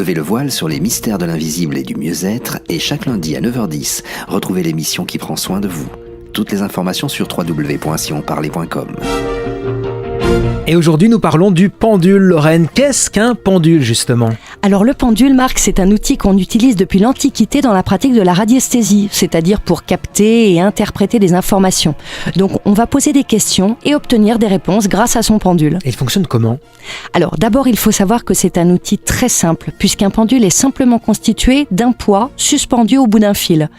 Levez le voile sur les mystères de l'invisible et du mieux-être et chaque lundi à 9h10, retrouvez l'émission qui prend soin de vous. Toutes les informations sur www.sionparler.com. Et aujourd'hui, nous parlons du pendule, Lorraine. Qu'est-ce qu'un pendule, justement ? Alors le pendule, Marc, c'est un outil qu'on utilise depuis l'Antiquité dans la pratique de la radiesthésie, c'est-à-dire pour capter et interpréter des informations. Donc on va poser des questions et obtenir des réponses grâce à son pendule. Et il fonctionne comment ? Alors d'abord, il faut savoir que c'est un outil très simple, puisqu'un pendule est simplement constitué d'un poids suspendu au bout d'un fil.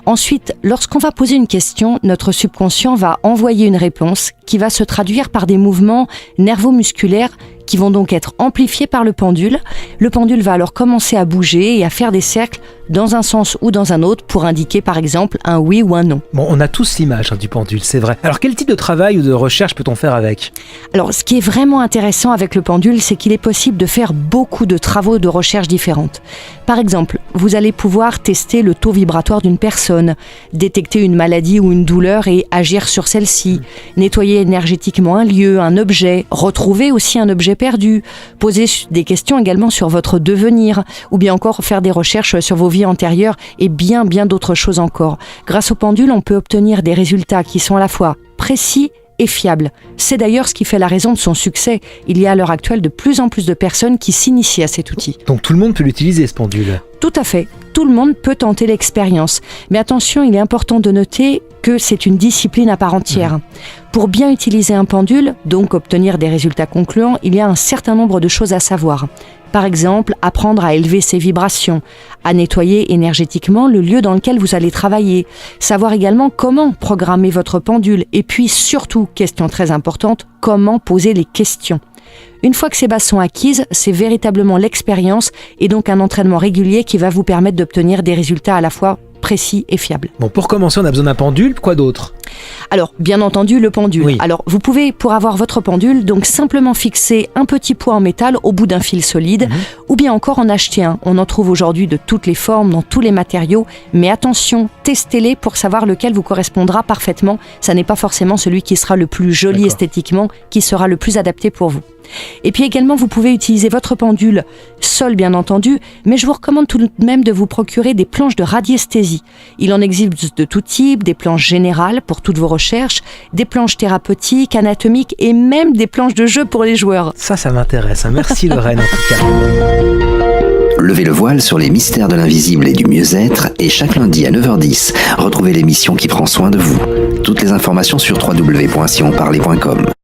Ensuite, lorsqu'on va poser une question, notre subconscient va envoyer une réponse qui va se traduire par des mouvements nervo-musculaires qui vont donc être amplifiés par le pendule. Le pendule va alors commencer à bouger et à faire des cercles dans un sens ou dans un autre pour indiquer par exemple un oui ou un non. Bon, on a tous l'image du pendule, c'est vrai. Alors quel type de travail ou de recherche peut-on faire avec ? Alors ce qui est vraiment intéressant avec le pendule, c'est qu'il est possible de faire beaucoup de travaux de recherche différentes. Par exemple, vous allez pouvoir tester le taux vibratoire d'une personne, détecter une maladie ou une douleur et agir sur celle-ci, nettoyer énergétiquement un lieu, un objet, retrouver aussi un objet perdu, poser des questions également sur votre devenir, ou bien encore faire des recherches sur vos vies antérieures et bien d'autres choses encore. Grâce au pendule, on peut obtenir des résultats qui sont à la fois précis et fiables. C'est d'ailleurs ce qui fait la raison de son succès. Il y a à l'heure actuelle de plus en plus de personnes qui s'initient à cet outil. Donc tout le monde peut l'utiliser, ce pendule ? Tout à fait. Tout le monde peut tenter l'expérience. Mais attention, il est important de noter que c'est une discipline à part entière. Pour bien utiliser un pendule, donc obtenir des résultats concluants, il y a un certain nombre de choses à savoir. Par exemple, apprendre à élever ses vibrations, à nettoyer énergétiquement le lieu dans lequel vous allez travailler, savoir également comment programmer votre pendule et puis surtout, question très importante, comment poser les questions. Une fois que ces bases sont acquises, c'est véritablement l'expérience et donc un entraînement régulier qui va vous permettre d'obtenir des résultats à la fois précis et fiables. Bon, pour commencer, on a besoin d'un pendule, quoi d'autre ? Alors, bien entendu, le pendule. Oui. Alors, vous pouvez, pour avoir votre pendule, donc simplement fixer un petit poids en métal au bout d'un fil solide, ou bien encore en acheter un. On en trouve aujourd'hui de toutes les formes, dans tous les matériaux, mais attention, testez-les pour savoir lequel vous correspondra parfaitement. Ça n'est pas forcément celui qui sera le plus joli esthétiquement, qui sera le plus adapté pour vous. Et puis également, vous pouvez utiliser votre pendule seul, bien entendu, mais je vous recommande tout de même de vous procurer des planches de radiesthésie. Il en existe de tout type, des planches générales pour toutes vos recherches, des planches thérapeutiques, anatomiques et même des planches de jeu pour les joueurs. Ça m'intéresse. Merci Lorraine, en tout cas. Levez le voile sur les mystères de l'invisible et du mieux-être et chaque lundi à 9h10, retrouvez l'émission qui prend soin de vous. Toutes les informations sur www.sionparler.com.